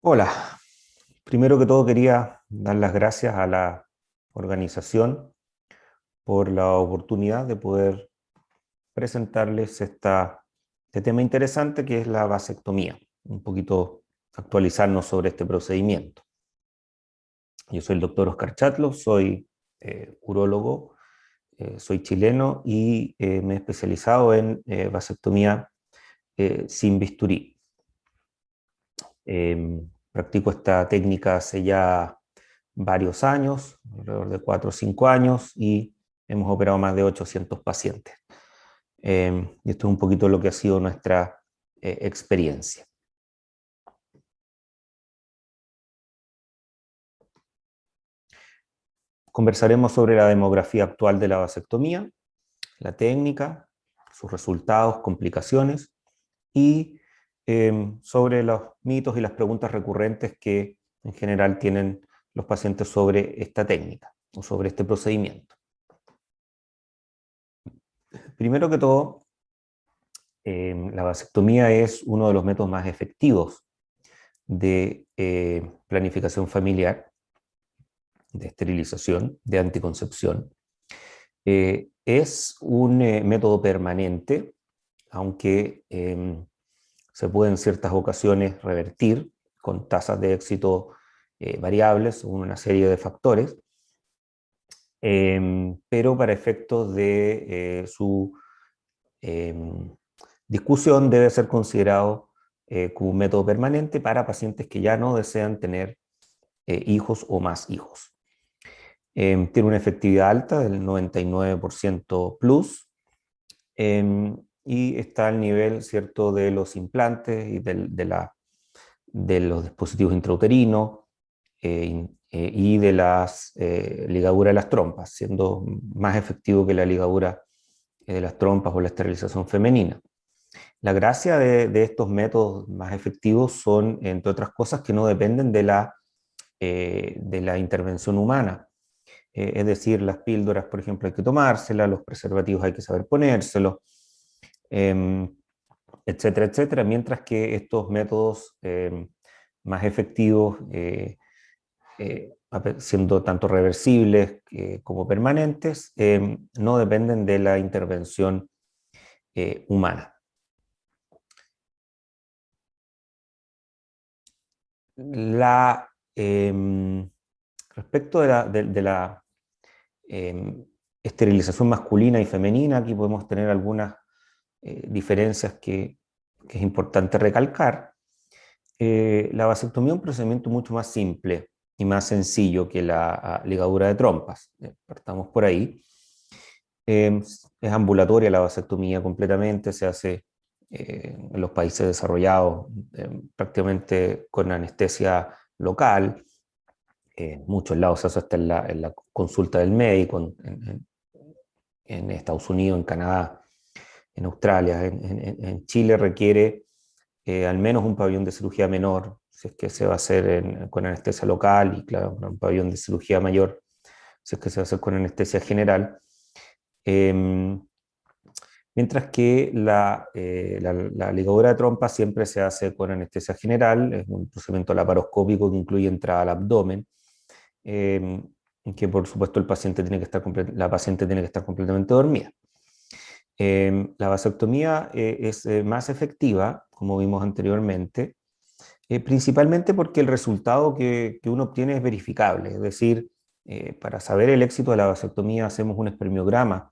Hola, primero que todo quería dar las gracias a la organización por la oportunidad de poder presentarles este tema interesante que es la vasectomía, un poquito actualizarnos sobre este procedimiento. Yo soy el doctor Oscar Chatlo, soy urólogo, soy chileno y me he especializado en vasectomía sin bisturí. Practico esta técnica hace ya varios años, alrededor de 4 o 5 años, y hemos operado más de 800 pacientes. Y esto es un poquito lo que ha sido nuestra experiencia. Conversaremos sobre la demografía actual de la vasectomía, la técnica, sus resultados, complicaciones, y sobre los mitos y las preguntas recurrentes que en general tienen los pacientes sobre esta técnica o sobre este procedimiento. Primero que todo, la vasectomía es uno de los métodos más efectivos de planificación familiar, de esterilización, de anticoncepción. Es un método permanente, aunque se puede en ciertas ocasiones revertir con tasas de éxito variables según una serie de factores, pero para efectos de su discusión debe ser considerado como un método permanente para pacientes que ya no desean tener hijos o más hijos. Tiene una efectividad alta del 99% plus, y está al nivel, ¿cierto?, de los implantes y de los dispositivos intrauterinos y de las ligaduras de las trompas, siendo más efectivo que la ligadura de las trompas o la esterilización femenina. La gracia de estos métodos más efectivos son, entre otras cosas, que no dependen de la intervención humana. Es decir, las píldoras, por ejemplo, hay que tomárselas, los preservativos hay que saber ponérselos, etcétera, etcétera, mientras que estos métodos más efectivos, siendo tanto reversibles como permanentes, no dependen de la intervención humana. La, respecto de la esterilización masculina y femenina, aquí podemos tener algunas diferencias que es importante recalcar. La vasectomía es un procedimiento mucho más simple y más sencillo que la ligadura de trompas. Partamos por ahí. Es ambulatoria la vasectomía completamente, se hace en los países desarrollados prácticamente con anestesia local. En muchos lados se hace hasta en la consulta del médico, en Estados Unidos, en Canadá, en Australia. En Chile requiere al menos un pabellón de cirugía menor, si es que se va a hacer con anestesia local, y claro, un pabellón de cirugía mayor, si es que se va a hacer con anestesia general. Mientras que la ligadura de trompa siempre se hace con anestesia general, es un procedimiento laparoscópico que incluye entrada al abdomen, en que por supuesto la paciente tiene que estar completamente dormida. La vasectomía es más efectiva, como vimos anteriormente, principalmente porque el resultado que uno obtiene es verificable, es decir, para saber el éxito de la vasectomía hacemos un espermiograma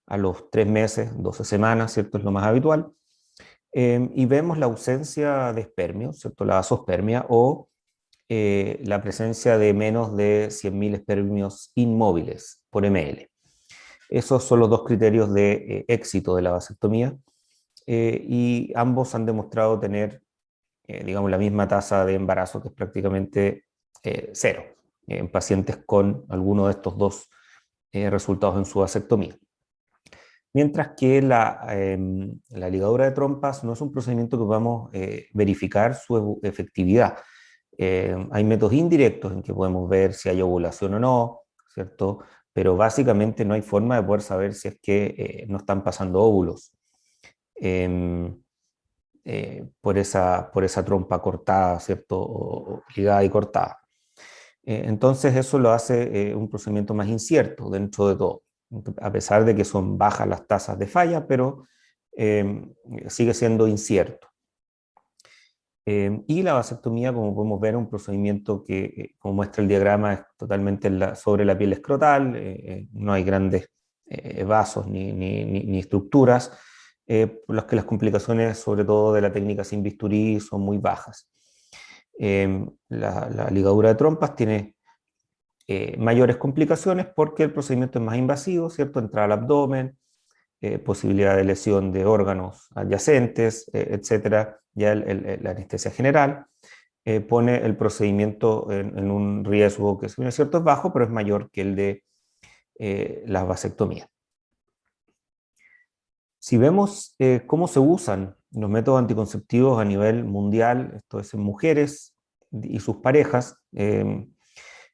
a los 3 meses, 12 semanas, ¿cierto? Es lo más habitual, y vemos la ausencia de espermios, ¿cierto? La vasospermia, o la presencia de menos de 100.000 espermios inmóviles por ml. Esos son los dos criterios de éxito de la vasectomía, y ambos han demostrado tener, digamos, la misma tasa de embarazo, que es prácticamente cero, en pacientes con alguno de estos dos resultados en su vasectomía. Mientras que la ligadura de trompas no es un procedimiento que podamos verificar su efectividad. Hay métodos indirectos en que podemos ver si hay ovulación o no, ¿cierto? Pero básicamente no hay forma de poder saber si es que no están pasando óvulos. por esa trompa cortada, ¿cierto? O ligada y cortada. Entonces eso lo hace un procedimiento más incierto dentro de todo, a pesar de que son bajas las tasas de falla, pero sigue siendo incierto. Y la vasectomía, como podemos ver, es un procedimiento que, como muestra el diagrama, es totalmente sobre la piel escrotal, no hay grandes vasos ni estructuras, por las que las complicaciones, sobre todo de la técnica sin bisturí, son muy bajas. La ligadura de trompas tiene mayores complicaciones porque el procedimiento es más invasivo, ¿cierto? Entrada al abdomen, posibilidad de lesión de órganos adyacentes, etcétera. Ya la anestesia general pone el procedimiento en un riesgo que, si bien es cierto, es bajo, pero es mayor que el de las vasectomías. Si vemos cómo se usan los métodos anticonceptivos a nivel mundial, esto es en mujeres y sus parejas,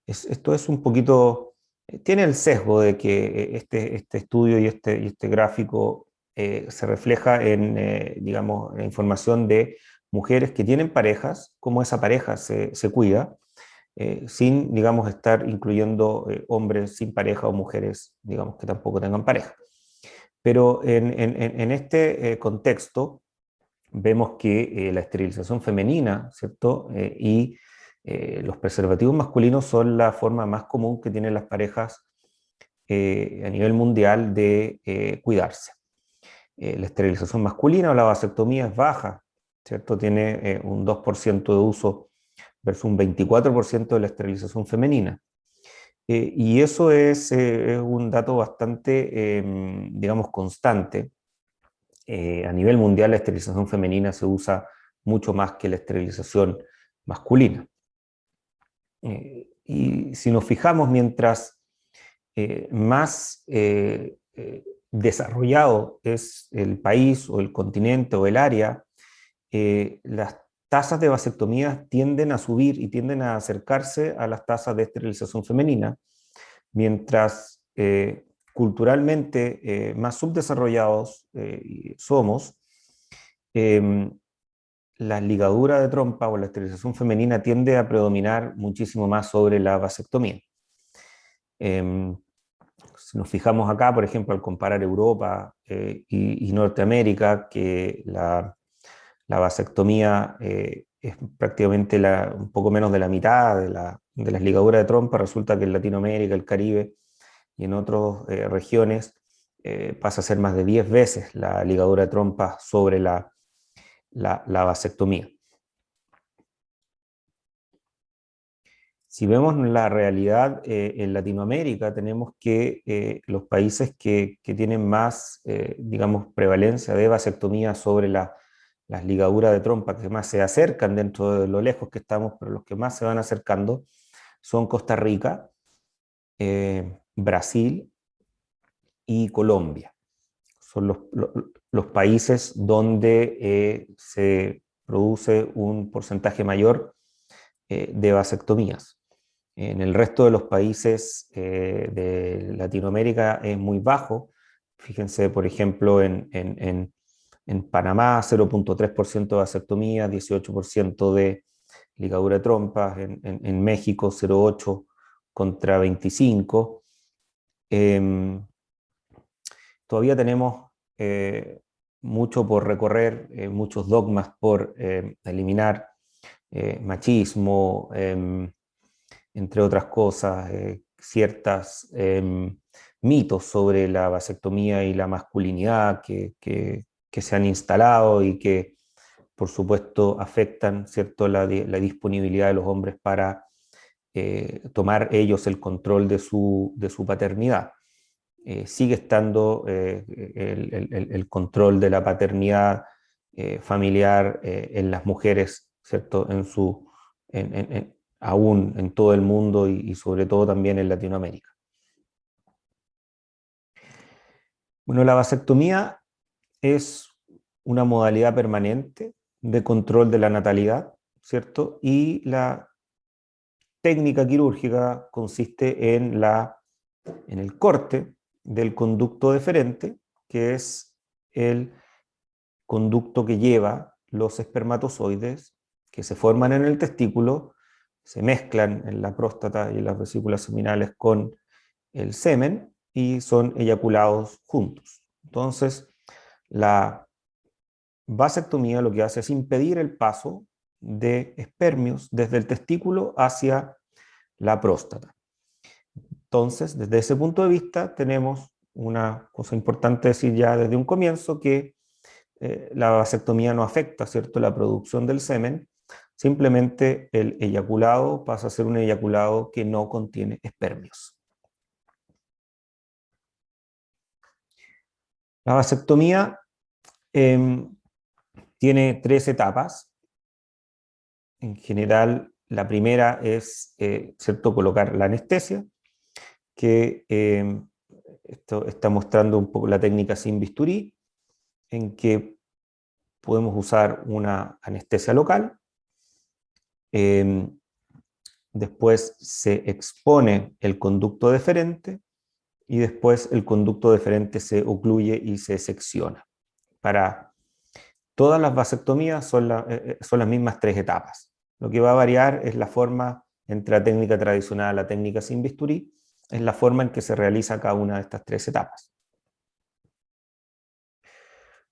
esto es un poquito, tiene el sesgo de que este estudio y este gráfico se refleja en, digamos, la información de mujeres que tienen parejas, cómo esa pareja se cuida, sin, digamos, estar incluyendo hombres sin pareja o mujeres, digamos, que tampoco tengan pareja. Pero en este contexto vemos que la esterilización femenina, ¿cierto? Y los preservativos masculinos son la forma más común que tienen las parejas a nivel mundial de cuidarse. La esterilización masculina o la vasectomía es baja, ¿cierto? Tiene un 2% de uso versus un 24% de la esterilización femenina. Y eso es un dato bastante, digamos, constante. A nivel mundial la esterilización femenina se usa mucho más que la esterilización masculina. Y si nos fijamos, mientras más desarrollado es el país o el continente o el área, las tasas de vasectomía tienden a subir y tienden a acercarse a las tasas de esterilización femenina, mientras culturalmente más subdesarrollados somos, la ligadura de trompa o la esterilización femenina tiende a predominar muchísimo más sobre la vasectomía. Si nos fijamos acá, por ejemplo, al comparar Europa y Norteamérica, que la vasectomía es prácticamente un poco menos de la mitad de las ligaduras de trompa, resulta que en Latinoamérica, el Caribe y en otras regiones pasa a ser más de 10 veces la ligadura de trompa sobre la vasectomía. Si vemos la realidad en Latinoamérica, tenemos que los países que tienen más, digamos, prevalencia de vasectomía sobre las ligaduras de trompa, que más se acercan dentro de lo lejos que estamos, pero los que más se van acercando son Costa Rica, Brasil y Colombia. Son los países donde se produce un porcentaje mayor de vasectomías. En el resto de los países de Latinoamérica es muy bajo. Fíjense, por ejemplo, en Panamá 0,3% de vasectomía, 18% de ligadura de trompas, en México 0,8 contra 25. Todavía tenemos mucho por recorrer, muchos dogmas por eliminar, machismo, entre otras cosas, ciertos mitos sobre la vasectomía y la masculinidad que se han instalado y que, por supuesto, afectan, ¿cierto?, la disponibilidad de los hombres para tomar ellos el control de su paternidad. Sigue estando el control de la paternidad familiar en las mujeres, ¿cierto?, aún en todo el mundo y sobre todo también en Latinoamérica. Bueno, la vasectomía es una modalidad permanente de control de la natalidad, ¿cierto? Y la técnica quirúrgica consiste en el corte del conducto deferente, que es el conducto que lleva los espermatozoides que se forman en el testículo, se mezclan en la próstata y en las vesículas seminales con el semen y son eyaculados juntos. Entonces, la vasectomía lo que hace es impedir el paso de espermios desde el testículo hacia la próstata. Entonces, desde ese punto de vista, tenemos una cosa importante decir ya desde un comienzo, que la vasectomía no afecta, ¿cierto?, la producción del semen, simplemente el eyaculado pasa a ser un eyaculado que no contiene espermios. La vasectomía tiene 3 etapas. En general, la primera es, ¿cierto?, colocar la anestesia, que esto está mostrando un poco la técnica sin bisturí, en que podemos usar una anestesia local. Después se expone el conducto deferente y después el conducto deferente se ocluye y se secciona. Para todas las vasectomías son las mismas 3 etapas. Lo que va a variar es la forma entre la técnica tradicional y la técnica sin bisturí, es la forma en que se realiza cada una de estas 3 etapas.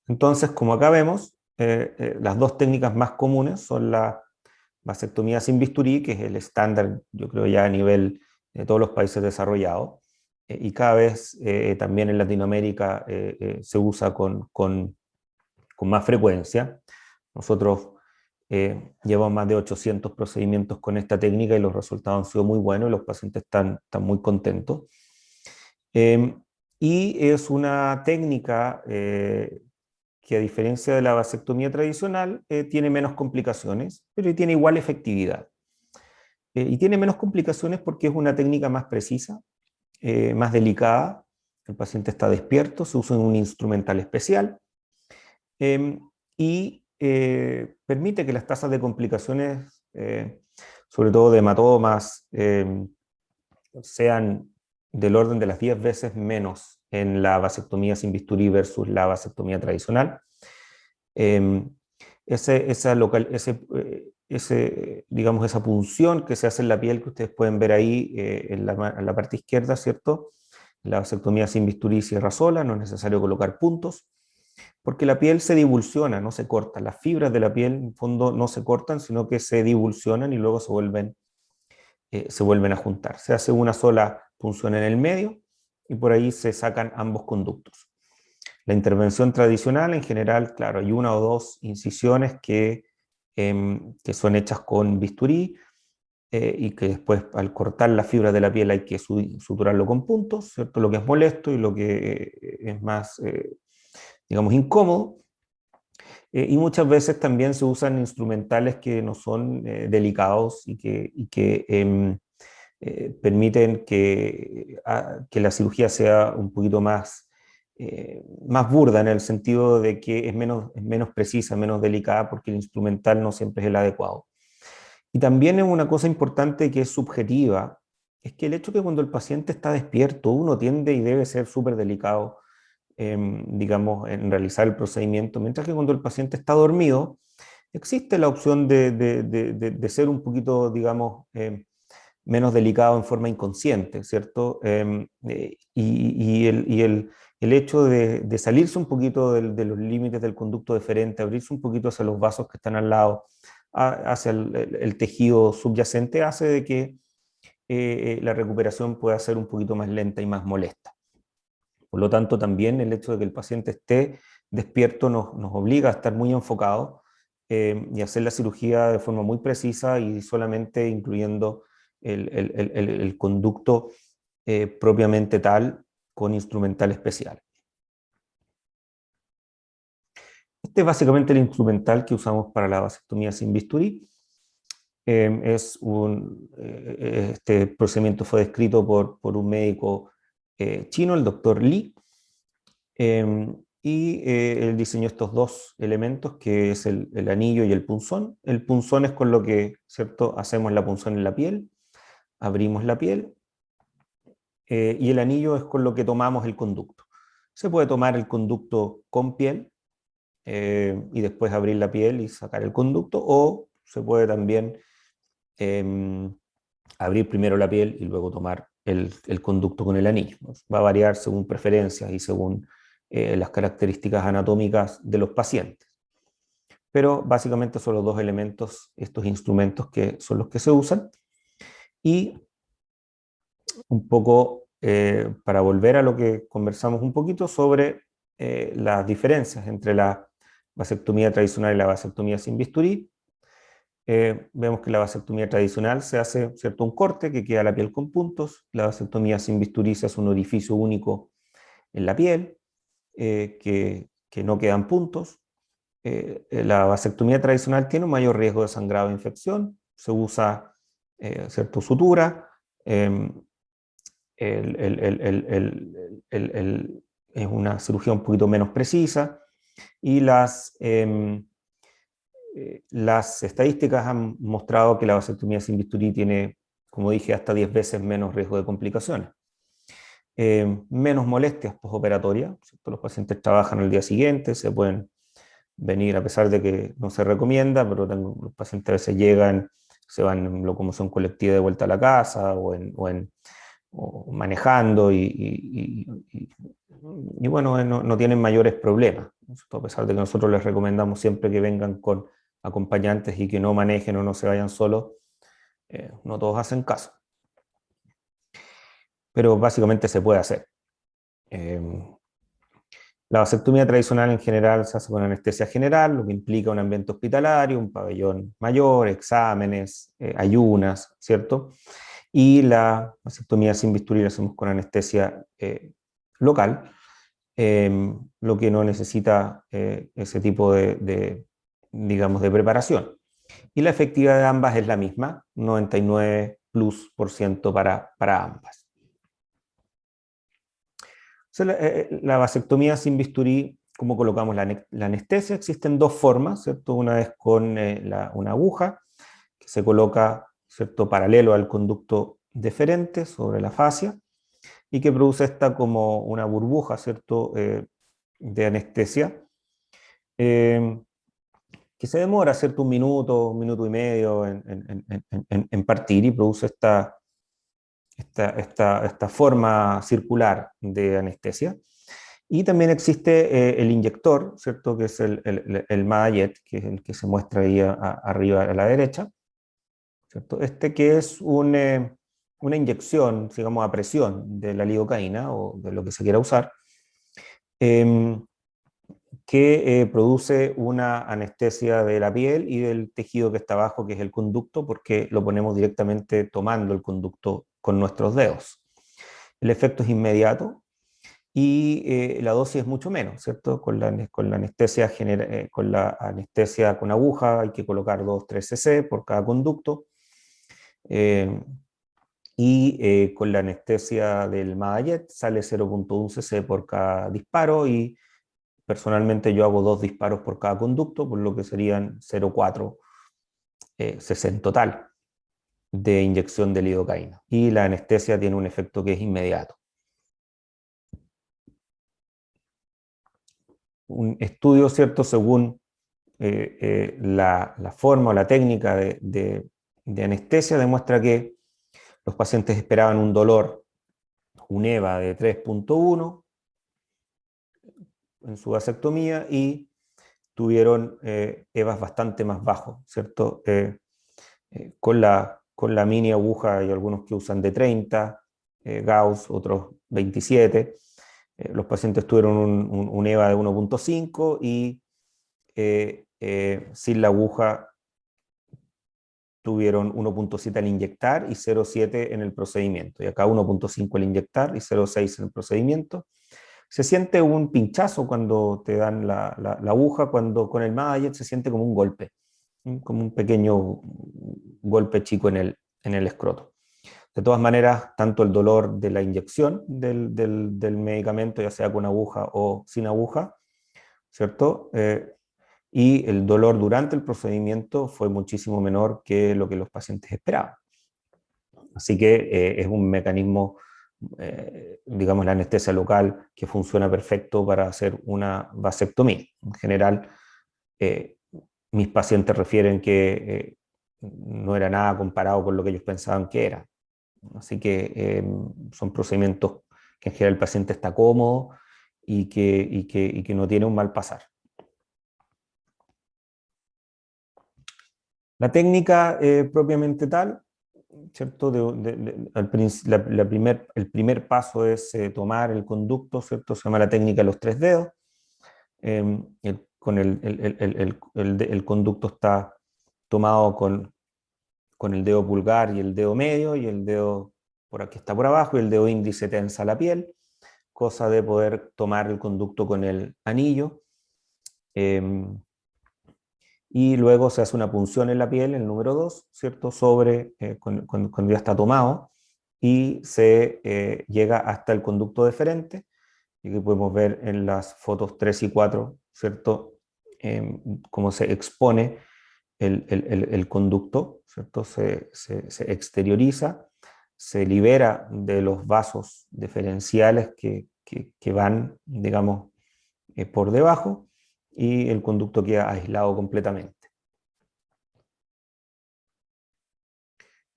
Entonces, como acá vemos, las 2 técnicas más comunes son la vasectomía sin bisturí, que es el estándar, yo creo ya a nivel de todos los países desarrollados, y cada vez también en Latinoamérica se usa con más frecuencia. Nosotros llevamos más de 800 procedimientos con esta técnica y los resultados han sido muy buenos y los pacientes están muy contentos. Y es una técnica que, a diferencia de la vasectomía tradicional, tiene menos complicaciones, pero tiene igual efectividad. Y tiene menos complicaciones porque es una técnica más precisa, más delicada. El paciente está despierto, se usa un instrumental especial y permite que las tasas de complicaciones, sobre todo de hematomas, sean del orden de las 10 veces menos en la vasectomía sin bisturí versus la vasectomía tradicional. Digamos, esa punción que se hace en la piel que ustedes pueden ver ahí en la parte izquierda, ¿cierto? La vasectomía sin bisturí cierra sola, no es necesario colocar puntos, porque la piel se divulsiona, no se corta. Las fibras de la piel, en fondo, no se cortan, sino que se divulsionan y luego se vuelven a juntar. Se hace una sola punción en el medio y por ahí se sacan ambos conductos. La intervención tradicional, en general, claro, hay 1 o 2 incisiones que son hechas con bisturí y que después, al cortar la fibra de la piel, hay que suturarlo con puntos, ¿cierto? Lo que es molesto y lo que es más, digamos, incómodo. Y muchas veces también se usan instrumentales que no son delicados y que permiten que la cirugía sea un poquito más burda, en el sentido de que es menos precisa, menos delicada, porque el instrumental no siempre es el adecuado. Y también es una cosa importante que es subjetiva, es que el hecho que cuando el paciente está despierto, uno tiende y debe ser súper delicado, digamos, en realizar el procedimiento, mientras que cuando el paciente está dormido, existe la opción de ser un poquito, digamos, menos delicado en forma inconsciente, ¿cierto? El hecho de salirse un poquito de los límites del conducto deferente, abrirse un poquito hacia los vasos que están al lado, hacia el tejido subyacente, hace de que la recuperación pueda ser un poquito más lenta y más molesta. Por lo tanto, también el hecho de que el paciente esté despierto nos obliga a estar muy enfocados y hacer la cirugía de forma muy precisa y solamente incluyendo el conducto propiamente tal, con instrumental especial. Este es básicamente el instrumental que usamos para la vasectomía sin bisturí. Este procedimiento fue descrito por un médico chino, el doctor Li, y él diseñó estos 2 elementos, que es el anillo y el punzón. El punzón es con lo que, ¿cierto?, hacemos la punción en la piel, abrimos la piel, y el anillo es con lo que tomamos el conducto. Se puede tomar el conducto con piel, y después abrir la piel y sacar el conducto, o se puede también abrir primero la piel y luego tomar el conducto con el anillo. Va a variar según preferencias y según las características anatómicas de los pacientes. Pero básicamente son los dos elementos, estos instrumentos que son los que se usan. Y un poco para volver a lo que conversamos un poquito sobre las diferencias entre la vasectomía tradicional y la vasectomía sin bisturí. Vemos que la vasectomía tradicional se hace, ¿cierto?, un corte que queda la piel con puntos. La vasectomía sin bisturí se hace un orificio único en la piel, que no quedan puntos. La vasectomía tradicional tiene un mayor riesgo de sangrado e infección. Se usa, ¿cierto?, sutura. Es una cirugía un poquito menos precisa, y las estadísticas han mostrado que la vasectomía sin bisturí tiene, como dije, hasta 10 veces menos riesgo de complicaciones. Menos molestias postoperatorias, ¿cierto? Los pacientes trabajan al día siguiente, se pueden venir a pesar de que no se recomienda, pero los pacientes a veces llegan, se van en locomoción colectiva de vuelta a la casa o manejando y bueno, no tienen mayores problemas, ¿no? A pesar de que nosotros les recomendamos siempre que vengan con acompañantes y que no manejen o no se vayan solos, no todos hacen caso. Pero básicamente se puede hacer. La vasectomía tradicional en general se hace con anestesia general, lo que implica un ambiente hospitalario, un pabellón mayor, exámenes, ayunas, ¿cierto? Y la vasectomía sin bisturí la hacemos con anestesia local, lo que no necesita ese tipo digamos, de preparación. Y la efectividad de ambas es la misma, 99+% para ambas. La vasectomía sin bisturí, ¿cómo colocamos la anestesia? Existen dos formas, ¿cierto? Una es con una aguja que se coloca, ¿cierto?, paralelo al conducto deferente sobre la fascia y que produce esta como una burbuja, ¿cierto?, de anestesia, que se demora, ¿cierto?, un minuto y medio en partir, y produce esta forma circular de anestesia. Y también existe el inyector, ¿cierto?, que es el Madayet, que es el que se muestra ahí arriba a la derecha, ¿cierto? Este que es una inyección, digamos, a presión de la lidocaína o de lo que se quiera usar, que produce una anestesia de la piel y del tejido que está abajo, que es el conducto, porque lo ponemos directamente tomando el conducto con nuestros dedos. El efecto es inmediato y la dosis es mucho menos, ¿cierto? Con la anestesia con aguja hay que colocar 2-3 cc por cada conducto, y con la anestesia del Madayet sale 0.1 cc por cada disparo, y personalmente yo hago 2 disparos por cada conducto, por lo que serían 0.4 cc en total de inyección de lidocaína. Y la anestesia tiene un efecto que es inmediato. Un estudio, ¿cierto?, según la forma o la técnica de anestesia demuestra que los pacientes esperaban un dolor, un EVA de 3.1 en su vasectomía, y tuvieron EVAs bastante más bajos, ¿cierto? Con la mini aguja hay algunos que usan de 30 Gauss, otros 27. Los pacientes tuvieron un EVA de 1.5 y sin la aguja tuvieron 1.7 al inyectar y 0.7 en el procedimiento. Y acá 1.5 al inyectar y 0.6 en el procedimiento. Se siente un pinchazo cuando te dan la aguja, cuando con el Madayet se siente como un golpe, como un pequeño golpe chico en el escroto. De todas maneras, tanto el dolor de la inyección del medicamento, ya sea con aguja o sin aguja, ¿cierto? Y el dolor durante el procedimiento fue muchísimo menor que lo que los pacientes esperaban. Así que es un mecanismo digamos, la anestesia local que funciona perfecto para hacer una vasectomía. En general, eh, mis pacientes refieren que no era nada comparado con lo que ellos pensaban que era. Así que son procedimientos que en general el paciente está cómodo y que no tiene un mal pasar. La técnica propiamente tal, ¿cierto? El primer paso es tomar el conducto, ¿cierto? Se llama la técnica de los tres dedos. Con el conducto está tomado con el dedo pulgar y el dedo medio, y el dedo por aquí está por abajo, y el dedo índice tensa la piel, cosa de poder tomar el conducto con el anillo. Y luego se hace una punción en la piel, el número 2, ¿cierto? Cuando ya está tomado, y se llega hasta el conducto deferente, y que podemos ver en las fotos 3 y 4, ¿cierto? Cómo se expone el conducto, ¿cierto? Se exterioriza, se libera de los vasos deferenciales que van, digamos, por debajo, y el conducto queda aislado completamente.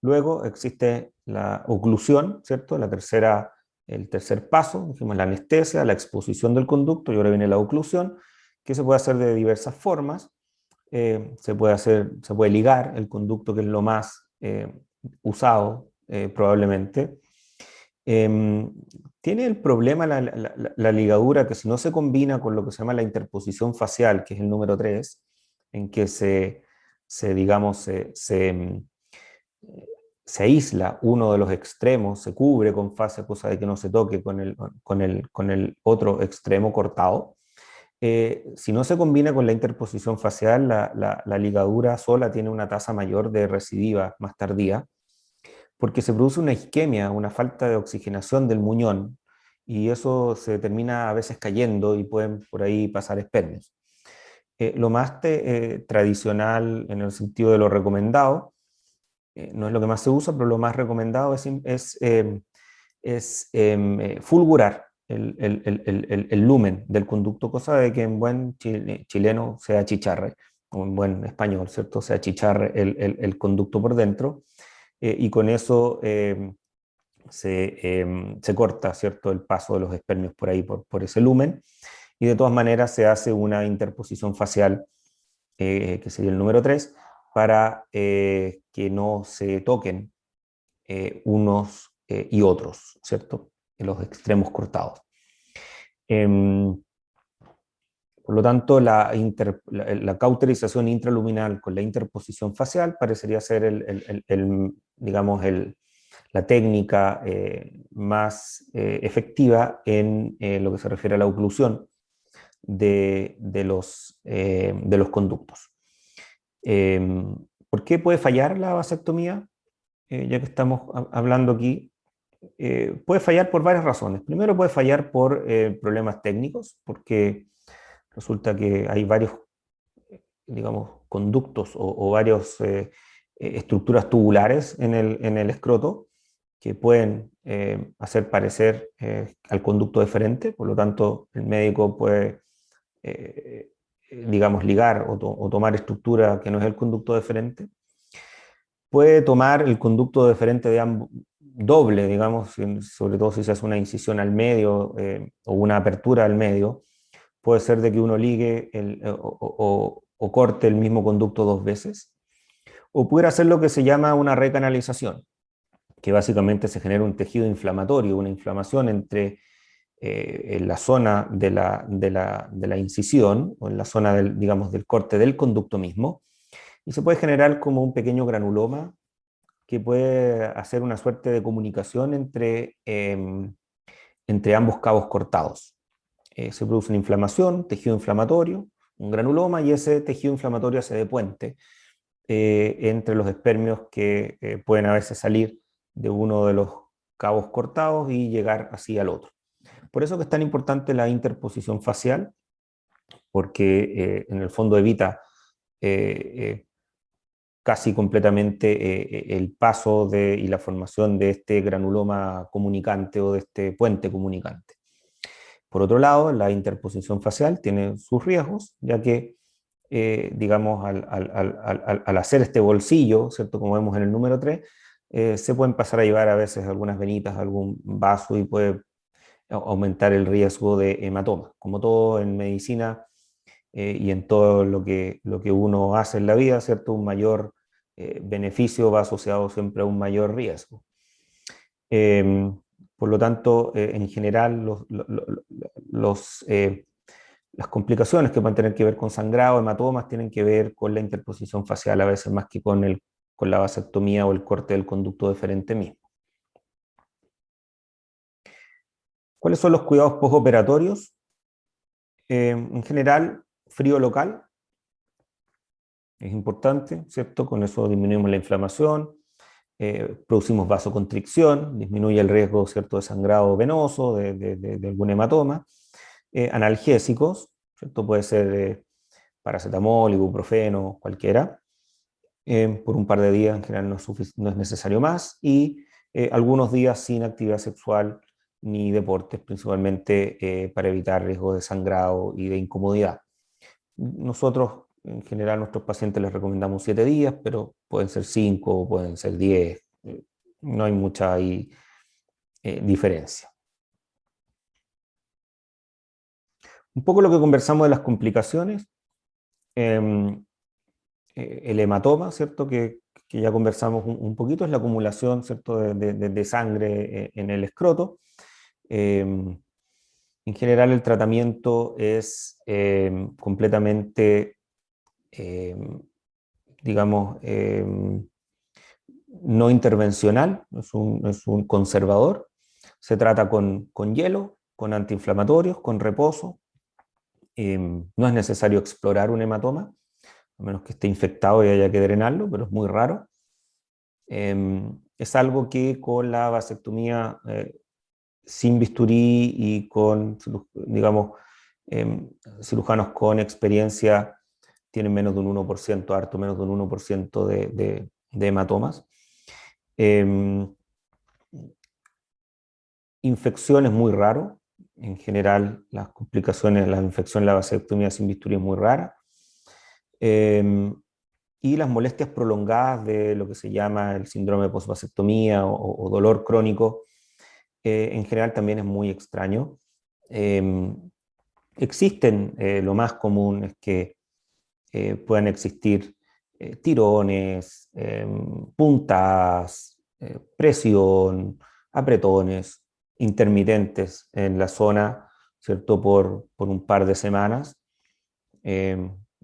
Luego existe la oclusión, ¿cierto? El tercer paso, dijimos la anestesia, la exposición del conducto, y ahora viene la oclusión, que se puede hacer de diversas formas. Se puede ligar el conducto, que es lo más usado probablemente. Eh, Tiene el problema la ligadura, que si no se combina con lo que se llama la interposición facial, que es el número 3, en que digamos, se aísla uno de los extremos, se cubre con fascia, cosa de que no se toque con el otro extremo cortado. Si no se combina con la interposición facial, la ligadura sola tiene una tasa mayor de recidiva más tardía, porque se produce una isquemia, una falta de oxigenación del muñón, y eso se termina a veces cayendo y pueden por ahí pasar espermios. Lo más tradicional en el sentido de lo recomendado, no es lo que más se usa, pero lo más recomendado es fulgurar el lumen del conducto, cosa de que en buen chileno se achicharre, o en buen español, ¿cierto? Se achicharre el conducto por dentro, y con eso se corta, ¿cierto?, el paso de los espermios por ahí, por ese lumen, y de todas maneras se hace una interposición facial, que sería el número 3, para que no se toquen unos y otros, ¿cierto?, en los extremos cortados. Em, por lo tanto, la cauterización intraluminal con la interposición facial parecería ser digamos, la técnica más efectiva en lo que se refiere a la oclusión de los conductos. ¿Por qué puede fallar la vasectomía? Ya que estamos hablando aquí, puede fallar por varias razones. Primero, puede fallar por problemas técnicos, porque resulta que hay varios, digamos, conductos o varios estructuras tubulares en el escroto, que pueden hacer parecer al conducto deferente. Por lo tanto, el médico puede, digamos, ligar o tomar estructura que no es el conducto deferente. Puede tomar el conducto deferente doble, digamos, sobre todo si se hace una incisión al medio o una apertura al medio. Puede ser de que uno ligue o corte el mismo conducto dos veces, o puede hacer lo que se llama una recanalización, que básicamente se genera un tejido inflamatorio, una inflamación en la zona de la incisión, o en la zona digamos, del corte del conducto mismo, y se puede generar como un pequeño granuloma que puede hacer una suerte de comunicación entre ambos cabos cortados. Se produce una inflamación, tejido inflamatorio, un granuloma, y ese tejido inflamatorio hace de puente entre los espermios que pueden a veces salir de uno de los cabos cortados y llegar así al otro. Por eso que es tan importante la interposición facial, porque en el fondo evita casi completamente el paso y la formación de este granuloma comunicante o de este puente comunicante. Por otro lado, la interposición facial tiene sus riesgos, ya que, digamos, al hacer este bolsillo, ¿cierto? Como vemos en el número 3, se pueden pasar a llevar a veces algunas venitas, algún vaso y puede aumentar el riesgo de hematoma. Como todo en medicina y en todo lo que uno hace en la vida, ¿cierto? Un mayor beneficio va asociado siempre a un mayor riesgo. Por lo tanto, en general, las complicaciones que pueden tener que ver con sangrado, hematomas, tienen que ver con la interposición facial, a veces más que con la vasectomía o el corte del conducto deferente mismo. ¿Cuáles son los cuidados postoperatorios? En general, frío local es importante, ¿cierto? Con eso disminuimos la inflamación, producimos vasoconstricción, disminuye el riesgo, ¿cierto?, de sangrado venoso, de algún hematoma. Analgésicos, ¿cierto? Puede ser paracetamol, ibuprofeno, cualquiera. Por un par de días en general no es necesario más. Y algunos días sin actividad sexual ni deportes, principalmente para evitar riesgo de sangrado y de incomodidad. Nosotros, en general, a nuestros pacientes les recomendamos 7 días, pero pueden ser 5, pueden ser 10. No hay mucha ahí, diferencia. Un poco lo que conversamos de las complicaciones, el hematoma, ¿cierto? Que ya conversamos un poquito, es la acumulación, ¿cierto?, de sangre en el escroto. En general, el tratamiento es completamente, digamos, no intervencional, es un conservador. Se trata con hielo, con antiinflamatorios, con reposo. No es necesario explorar un hematoma, a menos que esté infectado y haya que drenarlo, pero es muy raro. Es algo que con la vasectomía sin bisturí y con, digamos, cirujanos con experiencia tienen menos de un 1%, harto menos de un 1% de hematomas. Infección es muy raro. En general, las complicaciones, la infección en la vasectomía sin bisturí es muy rara. Y las molestias prolongadas de lo que se llama el síndrome post-vasectomía o dolor crónico, en general también es muy extraño. Existen, lo más común es que puedan existir tirones, puntadas, presión, apretones intermitentes en la zona, ¿cierto? Por un par de semanas,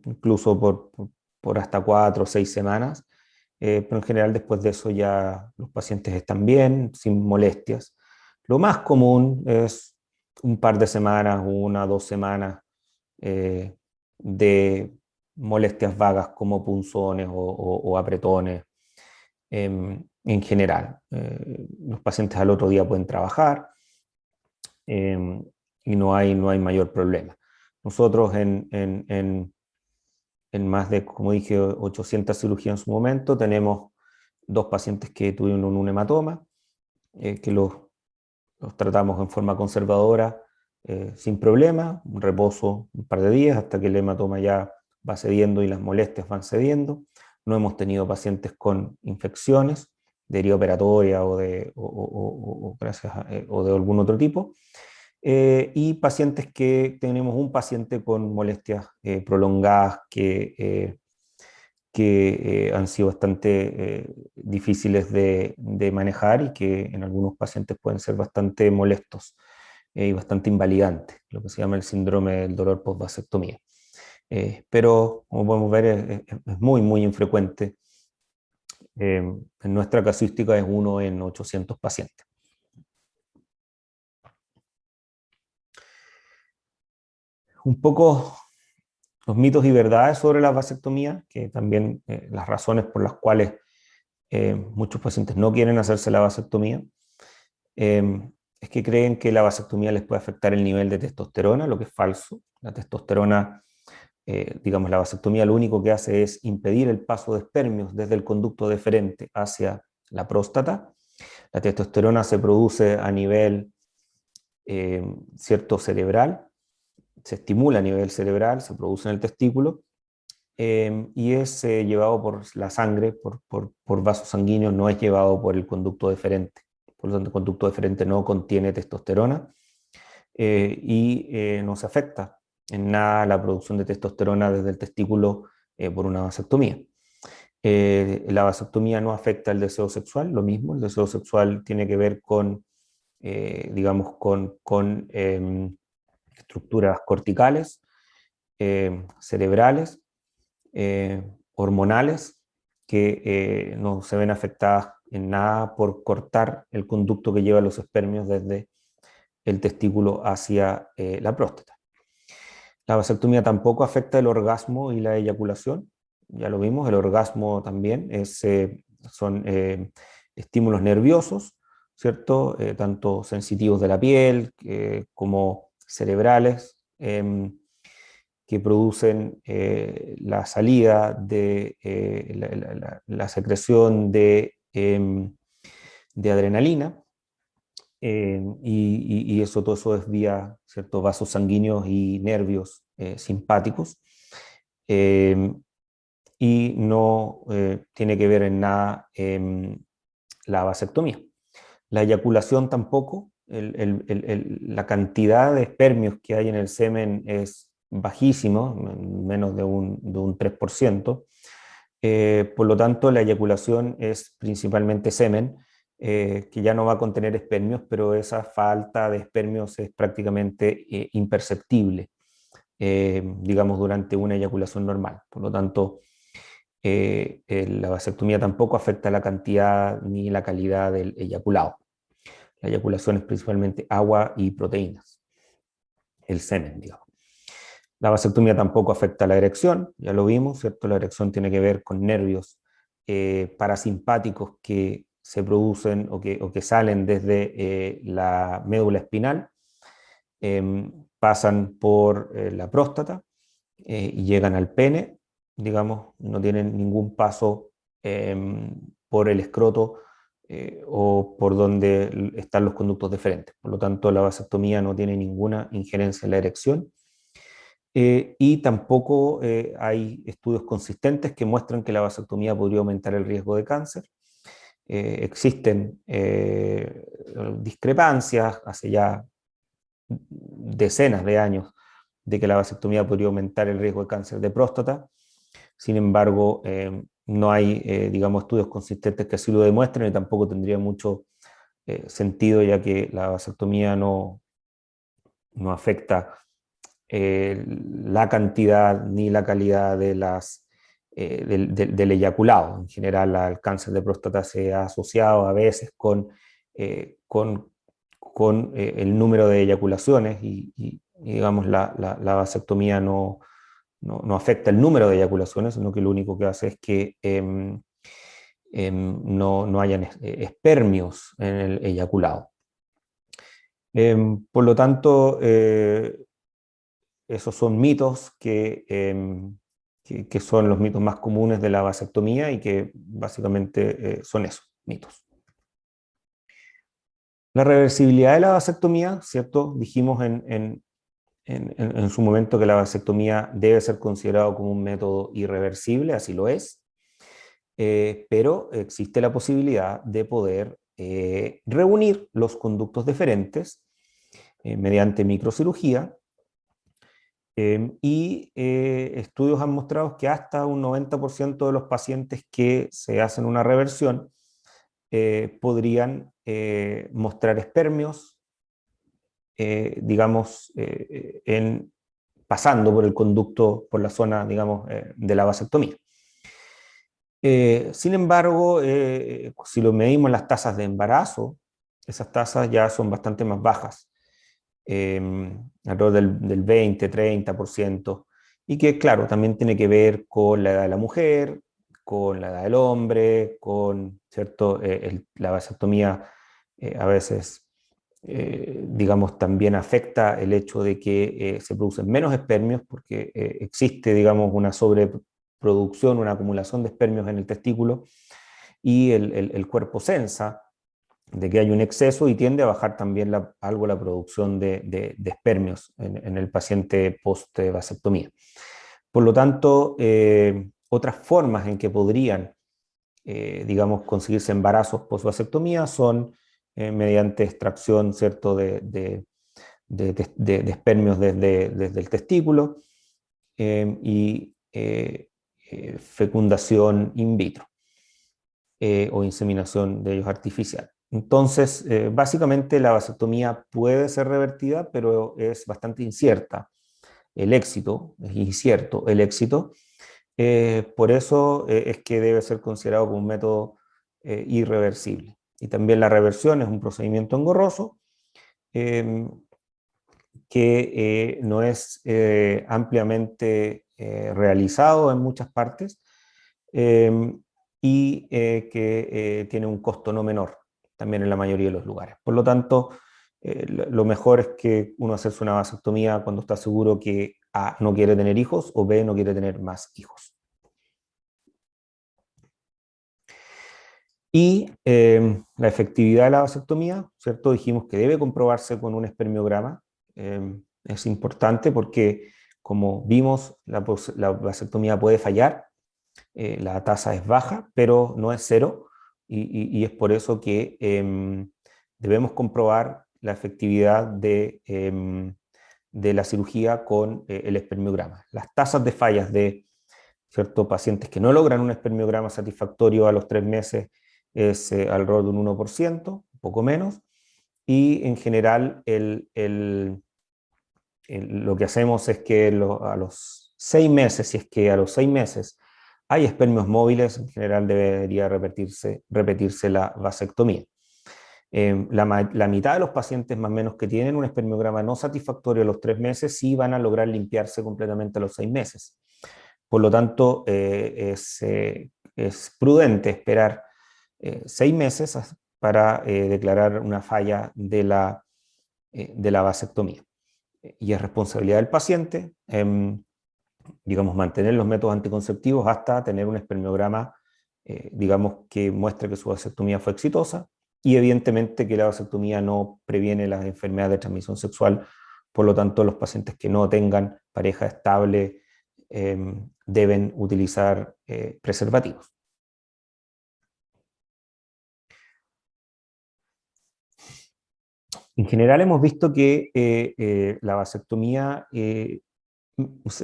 incluso por hasta 4 o 6 semanas, pero en general después de eso ya los pacientes están bien, sin molestias. Lo más común es un par de semanas, 1 o 2 semanas de molestias vagas como punzones o apretones en general. Los pacientes al otro día pueden trabajar y no hay mayor problema. Nosotros en más de, como dije, 800 cirugías en su momento, tenemos 2 pacientes que tuvieron un hematoma, que los tratamos en forma conservadora, sin problema, un reposo un par de días hasta que el hematoma ya va cediendo y las molestias van cediendo. No hemos tenido pacientes con infecciones de herida operatoria o de algún otro tipo. Y pacientes que tenemos un paciente con molestias prolongadas que han sido bastante difíciles de manejar y que en algunos pacientes pueden ser bastante molestos y bastante invalidantes, lo que se llama el síndrome del dolor post-vasectomía. Pero, como podemos ver, es muy, muy infrecuente. En nuestra casuística es 1 en 800 pacientes. Un poco los mitos y verdades sobre la vasectomía, que también las razones por las cuales muchos pacientes no quieren hacerse la vasectomía, es que creen que la vasectomía les puede afectar el nivel de testosterona, lo que es falso. La testosterona digamos, la vasectomía lo único que hace es impedir el paso de espermios desde el conducto deferente hacia la próstata. La testosterona se produce a nivel cierto cerebral, se estimula a nivel cerebral, se produce en el testículo y es llevado por la sangre, por vasos sanguíneos, no es llevado por el conducto deferente. Por lo tanto, el conducto deferente no contiene testosterona y no se afecta en nada la producción de testosterona desde el testículo por una vasectomía. La vasectomía no afecta el deseo sexual, lo mismo, el deseo sexual tiene que ver con, digamos, con estructuras corticales, cerebrales, hormonales, que no se ven afectadas en nada por cortar el conducto que lleva los espermios desde el testículo hacia la próstata. La vasectomía tampoco afecta el orgasmo y la eyaculación, ya lo vimos, el orgasmo también son estímulos nerviosos, ¿cierto? Tanto sensitivos de la piel como cerebrales, que producen la salida de la secreción de adrenalina, y eso, todo eso es vía ciertos vasos sanguíneos y nervios simpáticos, eh, y no tiene que ver en nada la vasectomía. La eyaculación tampoco, la cantidad de espermios que hay en el semen es bajísimo, menos de un 3%, por lo tanto la eyaculación es principalmente semen, que ya no va a contener espermios, pero esa falta de espermios es prácticamente imperceptible, digamos, durante una eyaculación normal. Por lo tanto, la vasectomía tampoco afecta la cantidad ni la calidad del eyaculado. La eyaculación es principalmente agua y proteínas, el semen, digamos. La vasectomía tampoco afecta la erección, ya lo vimos, ¿cierto? La erección tiene que ver con nervios parasimpáticos que se producen o que salen desde la médula espinal, pasan por la próstata y llegan al pene, digamos, no tienen ningún paso por el escroto o por donde están los conductos deferentes. Por lo tanto, la vasectomía no tiene ninguna injerencia en la erección. Y tampoco hay estudios consistentes que muestran que la vasectomía podría aumentar el riesgo de cáncer. Existen discrepancias hace ya decenas de años de que la vasectomía podría aumentar el riesgo de cáncer de próstata. Sin embargo, no hay, digamos, estudios consistentes que así lo demuestren y tampoco tendría mucho sentido, ya que la vasectomía no afecta la cantidad ni la calidad del eyaculado. En general, el cáncer de próstata se ha asociado a veces con el número de eyaculaciones y, digamos, la vasectomía no afecta el número de eyaculaciones, sino que lo único que hace es que no hayan espermios en el eyaculado. Por lo tanto, esos son mitos que son los mitos más comunes de la vasectomía y que básicamente son esos mitos. La reversibilidad de la vasectomía, ¿cierto? Dijimos en su momento que la vasectomía debe ser considerado como un método irreversible, así lo es, pero existe la posibilidad de poder reunir los conductos deferentes mediante microcirugía. Y estudios han mostrado que hasta un 90% de los pacientes que se hacen una reversión podrían mostrar espermios, digamos, pasando por el conducto, por la zona, digamos, de la vasectomía. Sin embargo, si lo medimos en las tasas de embarazo, esas tasas ya son bastante más bajas, alrededor del 20-30%, y que claro, también tiene que ver con la edad de la mujer, con la edad del hombre, con, ¿cierto? La vasectomía a veces digamos, también afecta el hecho de que se producen menos espermios porque existe, digamos, una sobreproducción, una acumulación de espermios en el testículo y el cuerpo sensa de que hay un exceso y tiende a bajar también algo la producción de espermios en el paciente post-vasectomía. Por lo tanto, otras formas en que podrían, digamos, conseguirse embarazos post-vasectomía son mediante extracción, ¿cierto?, de espermios desde el testículo y fecundación in vitro o inseminación de ellos artificial. Entonces, básicamente la vasectomía puede ser revertida, pero es bastante incierta. El éxito, es incierto el éxito, por eso es que debe ser considerado como un método irreversible. Y también la reversión es un procedimiento engorroso eh, que no es ampliamente realizado en muchas partes y que tiene un costo no menor también en la mayoría de los lugares. Por lo tanto, lo mejor es que uno hacerse una vasectomía cuando está seguro que A, no quiere tener hijos o B, no quiere tener más hijos. Y la efectividad de la vasectomía, ¿cierto? Dijimos que debe comprobarse con un espermiograma. Es importante porque, como vimos, la vasectomía puede fallar, la tasa es baja, pero no es cero, y es por eso que debemos comprobar la efectividad de la cirugía con el espermiograma. Las tasas de fallas de, ¿cierto?, pacientes que no logran un espermiograma satisfactorio a los 3 meses es alrededor de un 1%, un poco menos, y en general lo que hacemos es que a los 6 meses, si es que a los 6 meses hay espermios móviles, en general debería repetirse la vasectomía. La mitad de los pacientes más o menos que tienen un espermiograma no satisfactorio a los 3 meses sí van a lograr limpiarse completamente a los 6 meses. Por lo tanto, es prudente esperar 6 meses para declarar una falla de la vasectomía. Y es responsabilidad del paciente, digamos, mantener los métodos anticonceptivos hasta tener un espermiograma, digamos, que muestre que su vasectomía fue exitosa, y evidentemente que la vasectomía no previene las enfermedades de transmisión sexual. Por lo tanto, los pacientes que no tengan pareja estable deben utilizar preservativos. En general hemos visto que la vasectomía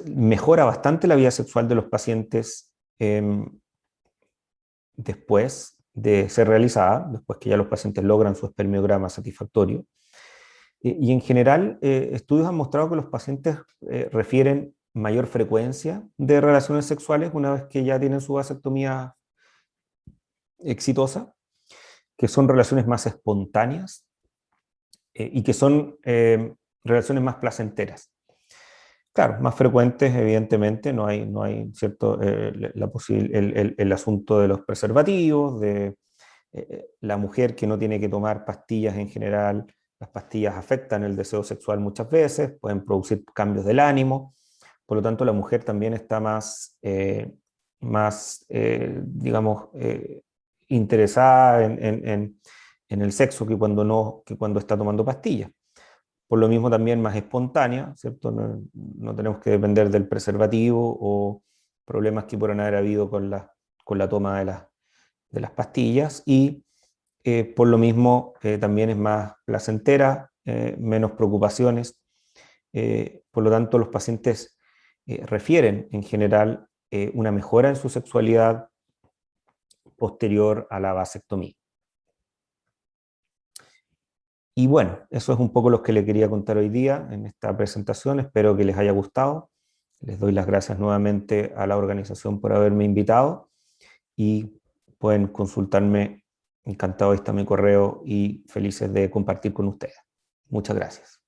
mejora bastante la vida sexual de los pacientes después de ser realizada, después que ya los pacientes logran su espermiograma satisfactorio. Y en general, estudios han mostrado que los pacientes refieren mayor frecuencia de relaciones sexuales una vez que ya tienen su vasectomía exitosa, que son relaciones más espontáneas y que son relaciones más placenteras. Claro, más frecuentes, evidentemente, no hay cierto, el asunto de los preservativos, de la mujer que no tiene que tomar pastillas en general. Las pastillas afectan el deseo sexual muchas veces, pueden producir cambios del ánimo, por lo tanto la mujer también está digamos, interesada en el sexo que cuando está tomando pastillas. Por lo mismo también más espontánea, ¿cierto? No tenemos que depender del preservativo o problemas que puedan haber habido con la toma de las pastillas, y por lo mismo también es más placentera, menos preocupaciones. Por lo tanto, los pacientes refieren en general una mejora en su sexualidad posterior a la vasectomía. Y bueno, eso es un poco lo que le quería contar hoy día en esta presentación. Espero que les haya gustado. Les doy las gracias nuevamente a la organización por haberme invitado y pueden consultarme. Encantado, ahí está mi correo y felices de compartir con ustedes. Muchas gracias.